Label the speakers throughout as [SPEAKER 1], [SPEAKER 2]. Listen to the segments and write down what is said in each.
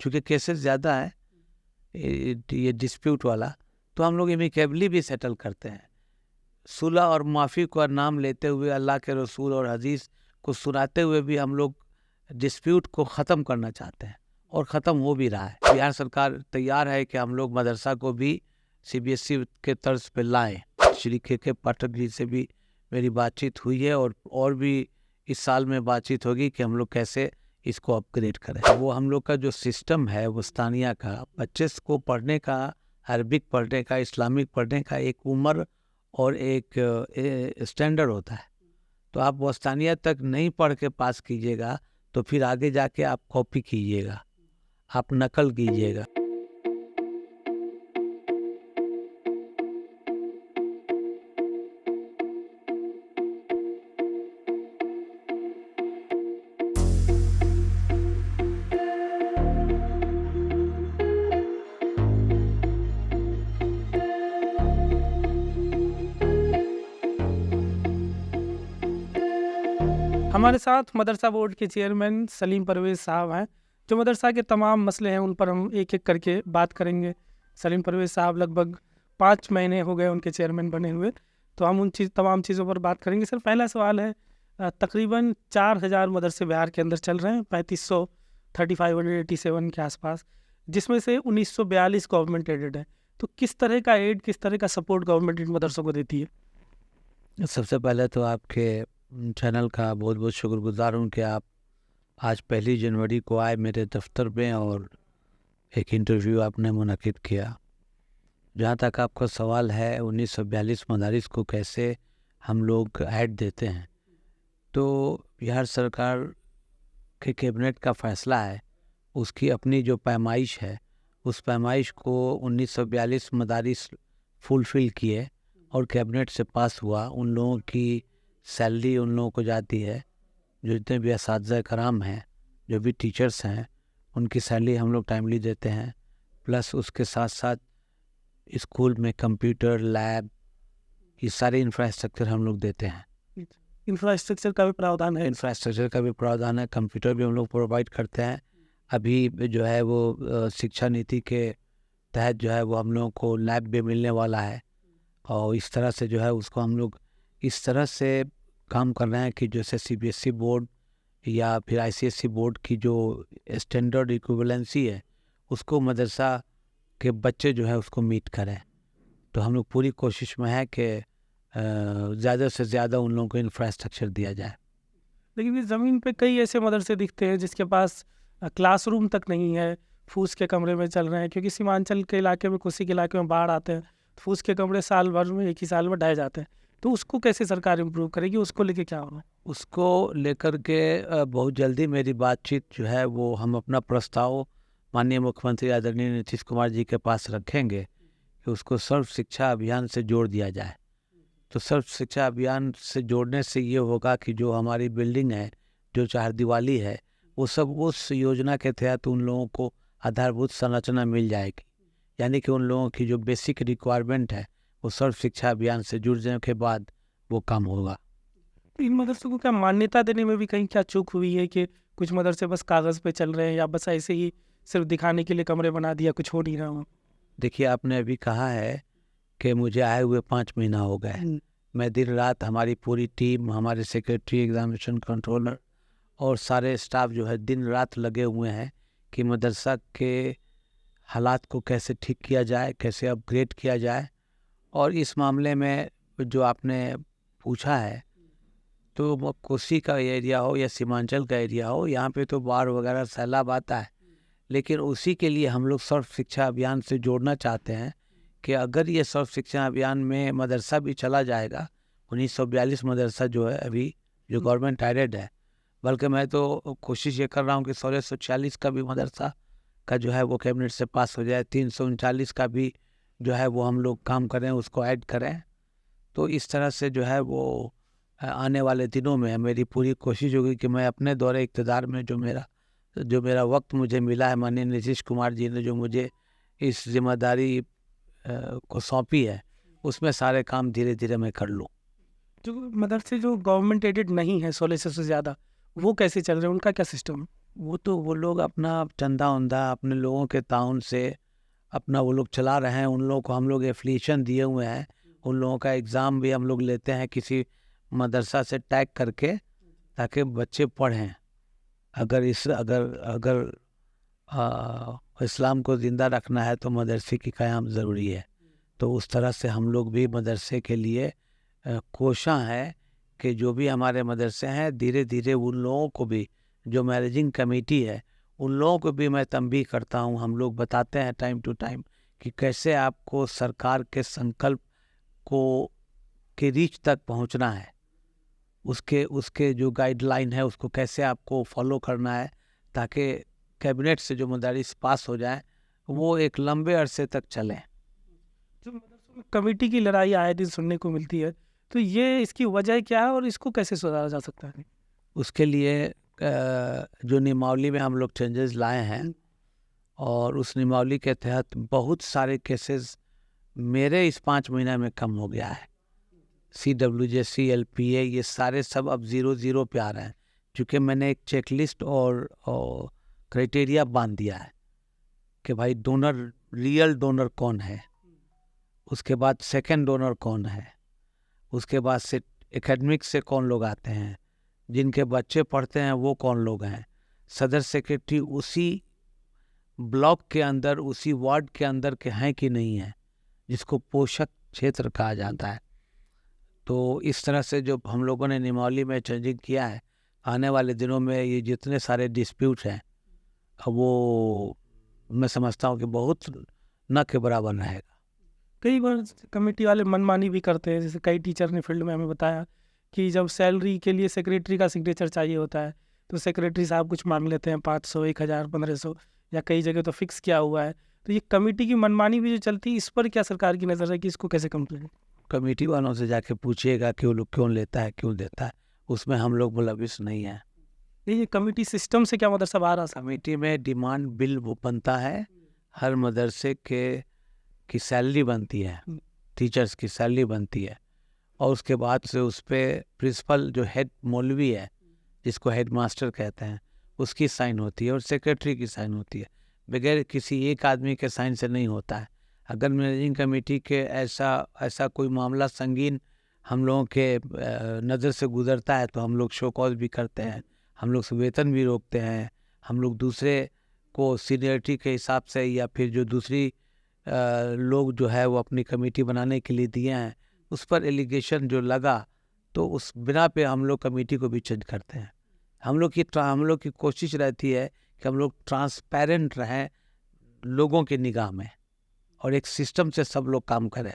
[SPEAKER 1] चूँकि केसेस ज़्यादा है ये डिस्प्यूट वाला, तो हम लोग एमिकेबली भी सेटल करते हैं। सुलह और माफ़ी का नाम लेते हुए अल्लाह के रसूल और हदीस को सुनाते हुए भी हम लोग डिस्प्यूट को ख़त्म करना चाहते हैं और ख़त्म हो भी रहा है। बिहार सरकार तैयार है कि हम लोग मदरसा को भी CBSE के तर्ज पे लाएं। श्री के पाठक जी से भी मेरी बातचीत हुई है और भी इस साल में बातचीत होगी कि हम लोग कैसे इसको अपग्रेड करें। वो हम लोग का जो सिस्टम है वो स्थानीय का, बच्चे को पढ़ने का, अरबिक पढ़ने का, इस्लामिक पढ़ने का एक उम्र और एक स्टैंडर्ड होता है। तो आप वस्तानिया तक नहीं पढ़ के पास कीजिएगा तो फिर आगे जाके आप कॉपी कीजिएगा, आप नकल कीजिएगा।
[SPEAKER 2] हमारे साथ मदरसा बोर्ड के चेयरमैन सलीम परवेज़ साहब हैं। जो मदरसा के तमाम मसले हैं उन पर हम एक एक करके बात करेंगे। सलीम परवेज़ साहब लगभग 5 महीने हो गए उनके चेयरमैन बने हुए, तो हम उन तमाम चीज़ों पर बात करेंगे। सर, पहला सवाल है, तकरीबन 4000 मदरसे बिहार के अंदर चल रहे हैं, 3587 के आसपास, जिसमें से 1942 गवर्नमेंट एडेड है। तो किस तरह का एड, किस तरह का सपोर्ट गवर्नमेंट इन मदरसों को देती है?
[SPEAKER 1] सबसे पहले तो आपके चैनल का बहुत बहुत शुक्रगुजार हूँ कि आप आज 1 जनवरी को आए मेरे दफ्तर में और एक इंटरव्यू आपने मुनक़िद किया। जहाँ तक आपका सवाल है 1942 मदारिस को कैसे हम लोग ऐड देते हैं, तो बिहार सरकार के कैबिनेट का फ़ैसला है, उसकी अपनी जो पैमाइश है उस पैमाइश को 1942 मदारिस फुलफ़िल किए और कैबिनेट से पास हुआ। उन लोगों की सैलरी उन लोगों को जाती है, जो जितने भी असातिज़ा कराम हैं, जो भी टीचर्स हैं, उनकी सैलरी हम लोग टाइमली देते हैं। प्लस उसके साथ साथ स्कूल में कंप्यूटर लैब, ये सारे इंफ्रास्ट्रक्चर हम लोग देते हैं।
[SPEAKER 2] इंफ्रास्ट्रक्चर का भी प्रावधान है?
[SPEAKER 1] इंफ्रास्ट्रक्चर का भी प्रावधान है, कंप्यूटर भी हम लोग प्रोवाइड करते हैं। अभी जो है वो शिक्षा नीति के तहत जो है वो हम लोगों को लैब भी मिलने वाला है और इस तरह से जो है उसको हम लोग इस तरह से काम कर रहे हैं कि जैसे CBSE बोर्ड या फिर ICSE बोर्ड की जो स्टैंडर्ड इक्विवेलेंसी है उसको मदरसा के बच्चे जो है उसको मीट करें। तो हम लोग पूरी कोशिश में है कि ज़्यादा से ज़्यादा उन लोगों को इंफ्रास्ट्रक्चर दिया जाए।
[SPEAKER 2] लेकिन इस ज़मीन पे कई ऐसे मदरसे दिखते हैं जिसके पास क्लासरूम तक नहीं है, फूस के कमरे में चल रहे हैं, क्योंकि सीमांचल के इलाके में, कोसी के इलाके में बाढ़ आते हैं, तो फूस के कमरे साल भर में, एक ही साल में ढह जाते हैं। तो उसको कैसे सरकार इम्प्रूव करेगी, उसको लेके क्या होना?
[SPEAKER 1] उसको लेकर के बहुत जल्दी मेरी बातचीत जो है वो हम अपना प्रस्ताव माननीय मुख्यमंत्री आदरणीय नीतीश कुमार जी के पास रखेंगे कि उसको सर्व शिक्षा अभियान से जोड़ दिया जाए। तो सर्व शिक्षा अभियान से जोड़ने से ये होगा कि जो हमारी बिल्डिंग है, जो चारदीवारी है, वो सब उस योजना के तहत उन लोगों को आधारभूत संरचना मिल जाएगी। यानी कि उन लोगों की जो बेसिक रिक्वायरमेंट है वो सर्व शिक्षा अभियान से जुड़ने के बाद वो काम होगा।
[SPEAKER 2] इन मदरसों को क्या मान्यता देने में भी कहीं क्या चूक हुई है कि कुछ मदरसे बस कागज़ पे चल रहे हैं या बस ऐसे ही सिर्फ दिखाने के लिए कमरे बना दिया, कुछ हो नहीं रहा हो?
[SPEAKER 1] देखिए, आपने अभी कहा है कि मुझे आए हुए 5 महीना हो गए। मैं दिन रात, हमारी पूरी टीम, हमारे सेक्रेटरी, एग्जामिनेशन कंट्रोलर और सारे स्टाफ जो है दिन रात लगे हुए हैं कि मदरसा के हालात को कैसे ठीक किया जाए, कैसे अपग्रेड किया जाए। और इस मामले में जो आपने पूछा है, तो वो कोसी का एरिया हो या सीमांचल का एरिया हो, यहाँ पे तो बाढ़ वगैरह सैलाब आता है, लेकिन उसी के लिए हम लोग सर्व शिक्षा अभियान से जोड़ना चाहते हैं कि अगर ये सर्व शिक्षा अभियान में मदरसा भी चला जाएगा, 1942 मदरसा जो है अभी जो गवर्नमेंट एडेड है, बल्कि मैं तो कोशिश ये कर रहा हूँ कि 1646 का भी मदरसा का जो है वो कैबिनेट से पास हो जाए, 339 का भी जो है वो हम लोग काम करें, उसको ऐड करें। तो इस तरह से जो है वो आने वाले दिनों में मेरी पूरी कोशिश होगी कि मैं अपने दौरे इक़्तिदार में जो मेरा वक्त मुझे मिला है, माननीय नीतीश कुमार जी ने जो मुझे इस जिम्मेदारी को सौंपी है, उसमें सारे काम धीरे धीरे मैं कर लूँ।
[SPEAKER 2] जो मदरसे जो गवर्नमेंट एडेड नहीं है 1600 से ज़्यादा, वो कैसे चल रहे हैं, उनका क्या सिस्टम है?
[SPEAKER 1] वो लोग अपना चंदा उंदा अपने लोगों के ताउन से अपना वो लोग चला रहे हैं। उन लोगों को हम लोग एफिलिएशन दिए हुए हैं। उन लोगों का एग्ज़ाम भी हम लोग लेते हैं किसी मदरसा से टैग करके, ताकि बच्चे पढ़ें। अगर इस्लाम को ज़िंदा रखना है तो मदरसे की क़याम ज़रूरी है। तो उस तरह से हम लोग भी मदरसे के लिए कोशां है कि जो भी हमारे मदरसे हैं, धीरे धीरे उन लोगों को भी, जो मैनेजिंग कमेटी है, उन लोगों को भी मैं तंबीह करता हूँ। हम लोग बताते हैं टाइम टू टाइम कि कैसे आपको सरकार के संकल्प को के रीच तक पहुँचना है, उसके जो गाइडलाइन है उसको कैसे आपको फॉलो करना है, ताकि कैबिनेट से जो मदारिस पास हो जाए वो एक लंबे अरसे तक चलें।
[SPEAKER 2] जो मदरसों में कमेटी की लड़ाई आए दिन सुनने को मिलती है, तो ये इसकी वजह क्या है और इसको कैसे सुधारा जा सकता है?
[SPEAKER 1] उसके लिए जो नियमावली में हम लोग चेंजेस लाए हैं, और उस नियमावली के तहत बहुत सारे केसेस मेरे इस 5 महीने में कम हो गया है। CWJ, LPA ये सारे सब अब 0 पे आ रहे हैं, क्योंकि मैंने एक चेकलिस्ट और क्राइटेरिया बांध दिया है कि भाई डोनर, रियल डोनर कौन है, उसके बाद सेकंड डोनर कौन है, उसके बाद से एकेडमिक से कौन लोग आते हैं, जिनके बच्चे पढ़ते हैं वो कौन लोग हैं, सदर सेक्रेटरी उसी ब्लॉक के अंदर, उसी वार्ड के अंदर के हैं कि नहीं हैं, जिसको पोषक क्षेत्र कहा जाता है। तो इस तरह से जो हम लोगों ने नियमावली में चेंजिंग किया है, आने वाले दिनों में ये जितने सारे डिस्प्यूट हैं वो मैं समझता हूँ कि बहुत न के बराबर रहेगा।
[SPEAKER 2] कई बार कमेटी वाले मनमानी भी करते हैं, जैसे कई टीचर ने फील्ड में हमें बताया कि जब सैलरी के लिए सेक्रेटरी का सिग्नेचर चाहिए होता है तो सेक्रेटरी साहब कुछ मांग लेते हैं 500, 1000, 1500, या कई जगह तो फिक्स किया हुआ है। तो ये कमेटी की मनमानी भी जो चलती है, इस पर क्या सरकार की नज़र है कि इसको कैसे कम करें?
[SPEAKER 1] कमेटी वालों से जाके पूछिएगा कि वो लोग क्यों लेता है, क्यों देता है, उसमें हम लोग मुलविस नहीं हैं।
[SPEAKER 2] ये कमेटी सिस्टम से क्या मदरसा बाहर आ सकता?
[SPEAKER 1] कमेटी में डिमांड बिल वो बनता है, हर मदरसे की सैलरी बनती है, टीचर्स की सैलरी बनती है, और उसके बाद से उस पर प्रिंसिपल जो हेड मौलवी है, जिसको हेड मास्टर कहते हैं, उसकी साइन होती है और सेक्रेटरी की साइन होती है। बगैर किसी एक आदमी के साइन से नहीं होता है। अगर मैनेजिंग कमेटी के ऐसा कोई मामला संगीन हम लोगों के नज़र से गुजरता है तो हम लोग शो कॉज भी करते हैं, हम लोग से वेतन भी रोकते हैं, हम लोग दूसरे को सीनियरिटी के हिसाब से, या फिर जो दूसरी लोग जो है वो अपनी कमेटी बनाने के लिए दिए हैं, उस पर एलिगेशन जो लगा तो उस बिना पे हम लोग कमेटी को भी चेंज करते हैं। हम लोग की कोशिश रहती है कि हम लोग ट्रांसपेरेंट रहें लोगों की निगाह में, और एक सिस्टम से सब लोग काम करें।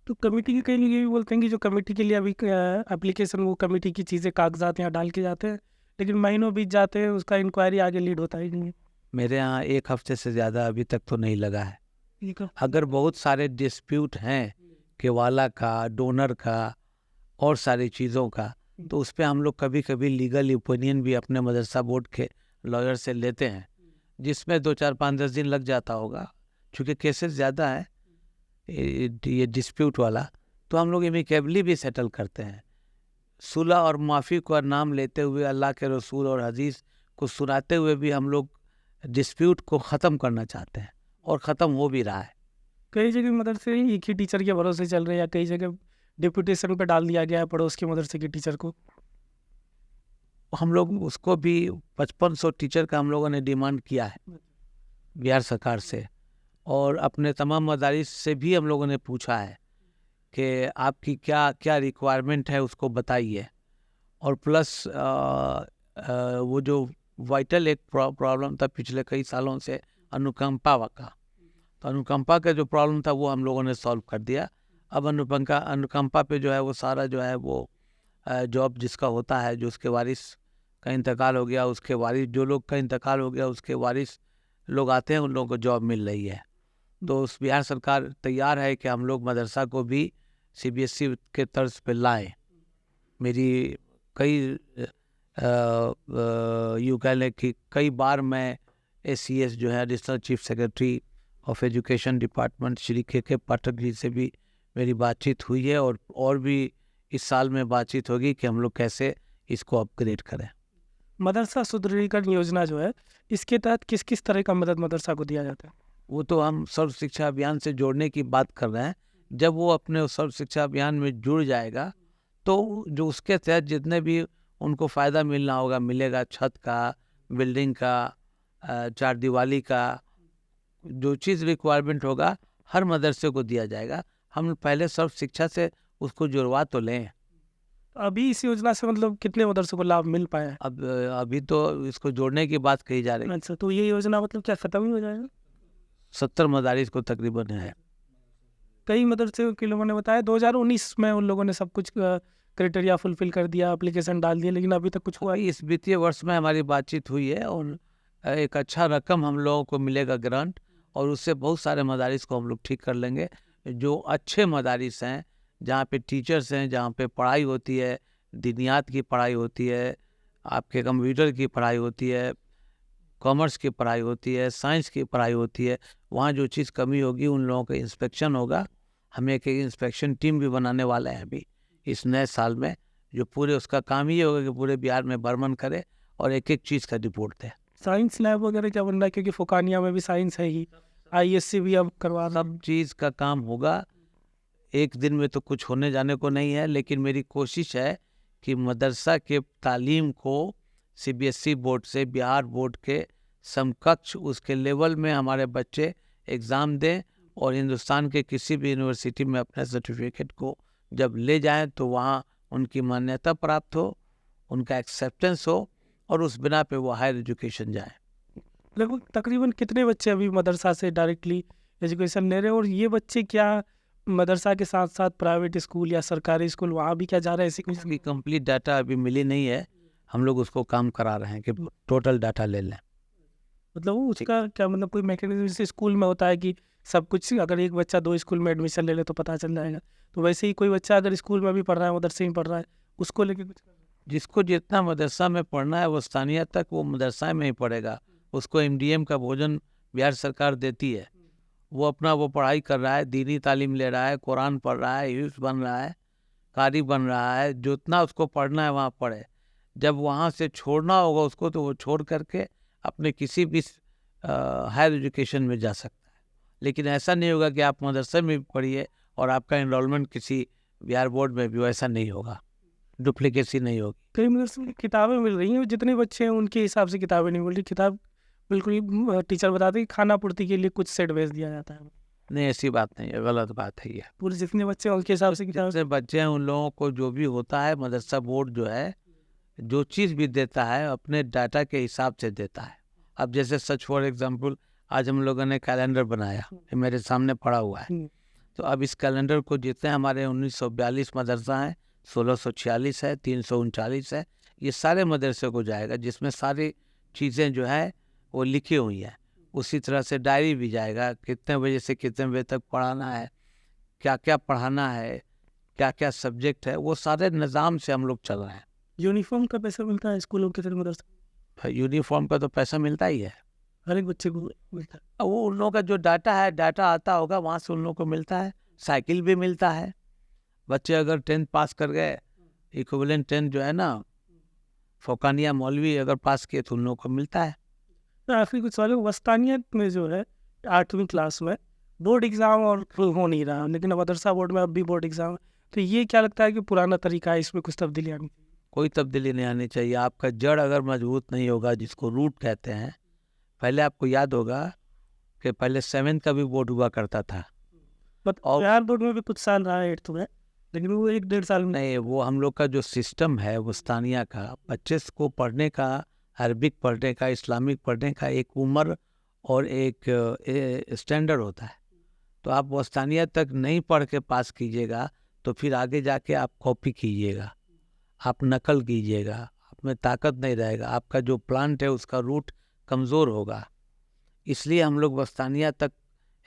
[SPEAKER 2] तो कमेटी के कई लोग ये भी बोलते हैं कि जो कमेटी के लिए अभी एप्लीकेशन, वो कमेटी की चीज़ें, कागजात यहाँ डाल के जाते हैं, लेकिन महीनों बीत जाते हैं, उसका इंक्वायरी आगे लीड होता ही नहीं है।
[SPEAKER 1] मेरे यहाँ 1 हफ्ते से ज़्यादा अभी तक तो नहीं लगा है। अगर बहुत सारे डिस्प्यूट हैं केवाला का, डोनर का और सारी चीज़ों का, तो उस पर हम लोग कभी कभी लीगल ओपिनियन भी अपने मदरसा बोर्ड के लॉयर से लेते हैं, जिसमें 2, 4, 5, 10 दिन लग जाता होगा। चूँकि केसेस ज़्यादा है ये डिस्प्यूट वाला, तो हम लोग एमिकेबली भी सेटल करते हैं। सुलह और माफ़ी का नाम लेते हुए, अल्लाह के रसूल और हदीस को सुनाते हुए भी हम लोग डिस्प्यूट को ख़त्म करना चाहते हैं, और ख़त्म हो भी रहा है।
[SPEAKER 2] कई जगह मदरसे एक ही टीचर के भरोसे चल रहे हैं, या कई जगह डिप्यूटेशन पे डाल दिया गया है पड़ोस के मदरसे के टीचर को।
[SPEAKER 1] हम लोग उसको भी 5500 टीचर का हम लोगों ने डिमांड किया है बिहार सरकार से, और अपने तमाम मदारिस से भी हम लोगों ने पूछा है कि आपकी क्या क्या रिक्वायरमेंट है, उसको बताइए। और प्लस वो जो वाइटल एक प्रॉब्लम था पिछले कई सालों से, अनुकंपा का, तो अनुकंपा का जो प्रॉब्लम था वो हम लोगों ने सॉल्व कर दिया। अब अनुकंपा पे जो है वो सारा जो है वो जॉब जिसका होता है, जो उसके वारिस का इंतकाल हो गया, उसके वारिस, जो लोग का इंतकाल हो गया उसके वारिस लोग आते हैं, उन लोगों को जॉब मिल रही है। तो उस बिहार सरकार तैयार है कि हम लोग मदरसा को भी CBSE के तर्ज पे लाएं। मेरी कई यूँ कह लें कि कई बार मैं ACS जो है additional chief secretary of education department Shri के पाठक जी से भी मेरी बातचीत हुई है, और भी इस साल में बातचीत होगी कि हम लोग कैसे इसको अपग्रेड करें।
[SPEAKER 2] मदरसा सुदृढ़ीकरण योजना जो है, इसके तहत किस किस तरह का मदद मदरसा को दिया जाता है?
[SPEAKER 1] वो तो हम सर्व शिक्षा अभियान से जोड़ने की बात कर रहे हैं। जब वो अपने उस सर्व शिक्षा अभियान में जुड़ जाएगा तो जो उसके तहत जितने भी उनको फ़ायदा मिलना होगा मिलेगा। छत का, बिल्डिंग का, चार दीवारी का, जो चीज़ रिक्वायरमेंट होगा हर मदरसे को दिया जाएगा। हम पहले सर्व शिक्षा से उसको जुड़वा तो लें।
[SPEAKER 2] अभी इस योजना से मतलब कितने मदरसों को लाभ मिल पाया है?
[SPEAKER 1] अब अभी तो इसको जोड़ने की बात कही जा रही है।
[SPEAKER 2] अच्छा, तो ये योजना मतलब क्या खत्म ही हो जाएगा?
[SPEAKER 1] 70 मदारिस को तकरीबन है।
[SPEAKER 2] कई मदरसे के लोगों ने बताया 2019 में उन लोगों ने सब कुछ क्राइटेरिया फुलफिल कर दिया, एप्लीकेशन डाल दिया, लेकिन अभी तक कुछ हुआ ही।
[SPEAKER 1] इस वित्तीय वर्ष में हमारी बातचीत हुई है और एक अच्छा रकम हम लोगों को मिलेगा ग्रांट, और उससे बहुत सारे मदारिस को हम लोग ठीक कर लेंगे। जो अच्छे मदारिस हैं, जहाँ पे टीचर्स हैं, जहाँ पे पढ़ाई होती है, दीनियात की पढ़ाई होती है, आपके कंप्यूटर की पढ़ाई होती है, कॉमर्स की पढ़ाई होती है, साइंस की पढ़ाई होती है, वहाँ जो चीज़ कमी होगी उन लोगों का इंस्पेक्शन होगा। हम एक इंस्पेक्शन टीम भी बनाने वाले हैं अभी इस नए साल में, जो पूरे उसका काम ही होगा कि पूरे बिहार में भ्रमण करे और एक एक चीज़ का रिपोर्ट दे।
[SPEAKER 2] साइंस लैब वगैरह क्या बन रहा है? क्योंकि फोकानिया में भी साइंस है ही, ISC भी अब करवा रहा है।
[SPEAKER 1] सब चीज़ का काम होगा। एक दिन में तो कुछ होने जाने को नहीं है, लेकिन मेरी कोशिश है कि मदरसा के तालीम को CBSE बोर्ड से बिहार बोर्ड के समकक्ष उसके लेवल में हमारे बच्चे एग्ज़ाम दें और हिंदुस्तान के किसी भी यूनिवर्सिटी में अपने सर्टिफिकेट को जब ले जाएं तो वहाँ उनकी मान्यता प्राप्त हो, उनका एक्सेप्टेंस हो और उस बिना पे वो हायर एजुकेशन जाएं।
[SPEAKER 2] लगभग तकरीबन कितने बच्चे अभी मदरसा से डायरेक्टली एजुकेशन ले रहे हैं, और ये बच्चे क्या मदरसा के साथ साथ प्राइवेट स्कूल या सरकारी स्कूल वहाँ भी क्या जा रहे हैं? ऐसी कुछ
[SPEAKER 1] इसकी कंप्लीट डाटा अभी मिली नहीं है, हम लोग उसको काम करा रहे हैं कि टोटल डाटा ले लें।
[SPEAKER 2] मतलब वो उसका क्या मतलब कोई मैकेनिज्म जैसे स्कूल में होता है कि सब कुछ, अगर एक बच्चा 2 स्कूल में एडमिशन ले ले तो पता चल जाएगा, तो वैसे ही कोई बच्चा अगर स्कूल में भी पढ़ रहा है, मदरसे में पढ़ रहा है, उसको लेके कुछ कर रहा है?
[SPEAKER 1] जिसको जितना मदरसा में पढ़ना है वो स्थानीय तक वो मदरसा में ही पढ़ेगा। उसको MDM का भोजन बिहार सरकार देती है, वो अपना वो पढ़ाई कर रहा है, दीनी तालीम ले रहा है, कुरान पढ़ रहा है, हिफ्ज़ बन रहा है, कारी बन रहा है, जितना उसको पढ़ना है वहाँ पढ़े। जब वहाँ से छोड़ना होगा उसको तो वो छोड़ करके अपने किसी भी हायर एजुकेशन में जा सकता है। लेकिन ऐसा नहीं होगा कि आप मदरसे में भी पढ़िए और आपका एनरोलमेंट किसी बिहार बोर्ड में भी, वैसा नहीं होगा, डुप्लीकेसी नहीं होगी।
[SPEAKER 2] कई मदरसे में किताबें मिल रही हैं, जितने बच्चे हैं उनके हिसाब से किताबें नहीं मिल रही। किताब बिल्कुल ही टीचर बताते हैं कि खाना पूर्ति के लिए कुछ सेट भेज दिया जाता है।
[SPEAKER 1] नहीं, ऐसी बात नहीं है, गलत बात है ये।
[SPEAKER 2] पूरे जितने बच्चे हैं उनके हिसाब से किताब।
[SPEAKER 1] जितने बच्चे हैं उन लोगों को जो भी होता है, मदरसा बोर्ड जो है जो चीज़ भी देता है अपने डाटा के हिसाब से देता है। अब जैसे सच फॉर एग्जांपल आज हम लोगों ने कैलेंडर बनाया, ये मेरे सामने पड़ा हुआ है। तो अब इस कैलेंडर को जितने हमारे 1942 मदरसा हैं, 1646 है, 339 है, ये सारे मदरसे को जाएगा, जिसमें सारी चीज़ें जो है वो लिखी हुई हैं। उसी तरह से डायरी भी जाएगा, कितने बजे से कितने बजे तक पढ़ाना है, क्या क्या पढ़ाना है, क्या क्या सब्जेक्ट है, वो सारे निज़ाम से हम लोग चल रहे हैं।
[SPEAKER 2] यूनिफॉर्म का पैसा मिलता है स्कूलों के मदरसा?
[SPEAKER 1] यूनिफॉर्म का तो पैसा मिलता ही है,
[SPEAKER 2] हर एक बच्चे को मिलता है।
[SPEAKER 1] अब वो उन लोगों का जो डाटा है, डाटा आता होगा वहाँ से उन लोगों को मिलता है। साइकिल भी मिलता है। बच्चे अगर 10th पास कर गए, इक्विवेलेंट 10 जो है ना, फोकानिया मौलवी अगर पास किए तो उन लोगों को मिलता है।
[SPEAKER 2] तो आखिरी कुछ सवाल है, वस्तानियत में जो है 8वीं क्लास में बोर्ड एग्ज़ाम और हो नहीं रहा, लेकिन मदरसा बोर्ड में अब भी बोर्ड एग्ज़ाम है, तो ये क्या लगता है कि पुराना तरीका है, इसमें कुछ तब्दीली आनी चाहिए?
[SPEAKER 1] कोई तब्दीली नहीं आनी चाहिए। आपका जड़ अगर मजबूत नहीं होगा, जिसको रूट कहते हैं, पहले आपको याद होगा कि पहले 7th का भी बोर्ड हुआ करता था।
[SPEAKER 2] और बिहार बोर्ड में भी कुछ साल रहा है 8th में, लेकिन वो 1-1.5 साल में
[SPEAKER 1] नहीं, वो हम लोग का जो सिस्टम है वो स्थानीय का, बच्चे को पढ़ने का, अरबिक पढ़ने का, इस्लामिक पढ़ने का एक उम्र और एक स्टैंडर्ड होता है। तो आप वो स्थानीय तक नहीं पढ़ के पास कीजिएगा तो फिर आगे जाके आप कॉपी कीजिएगा, आप नकल कीजिएगा, आप में ताकत नहीं रहेगा, आपका जो प्लांट है उसका रूट कमज़ोर होगा। इसलिए हम लोग वस्तानिया तक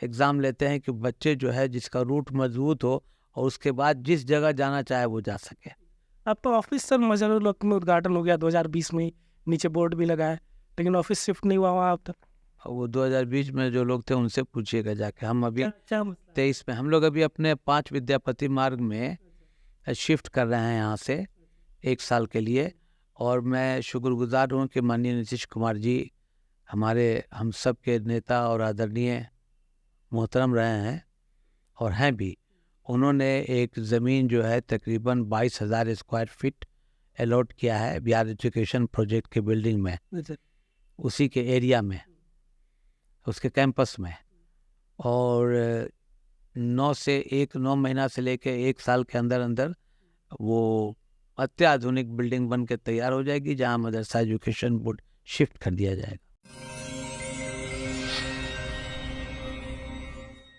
[SPEAKER 1] एग्ज़ाम लेते हैं कि बच्चे जो है जिसका रूट मजबूत हो और उसके बाद जिस जगह जाना चाहे वो जा सके।
[SPEAKER 2] आपका ऑफिस सर मजरूल में उद्घाटन हो गया 2020 में, नीचे बोर्ड भी लगा है, लेकिन ऑफिस शिफ्ट नहीं हुआ वहाँ अब तक।
[SPEAKER 1] वो 2020 में जो लोग थे उनसे पूछिएगा जाके। हम अभी
[SPEAKER 2] क्या
[SPEAKER 1] 23 में, हम लोग अभी अपने 5 विद्यापति मार्ग में शिफ्ट कर रहे हैं यहाँ से 1 साल के लिए, और मैं शुक्रगुजार हूँ कि माननीय नीतीश कुमार जी हम सब के नेता और आदरणीय मोहतरम रहे हैं और हैं भी। उन्होंने एक ज़मीन जो है तकरीबन 22,000 स्क्वायर फीट अलॉट किया है बिहार एजुकेशन प्रोजेक्ट के बिल्डिंग में, उसी के एरिया में, उसके कैंपस में। और 9 महीना से लेकर 1 साल के अंदर अंदर वो अत्याधुनिक बिल्डिंग बन के तैयार हो जाएगी, जहाँ मदरसा एजुकेशन बोर्ड शिफ्ट कर दिया जाएगा।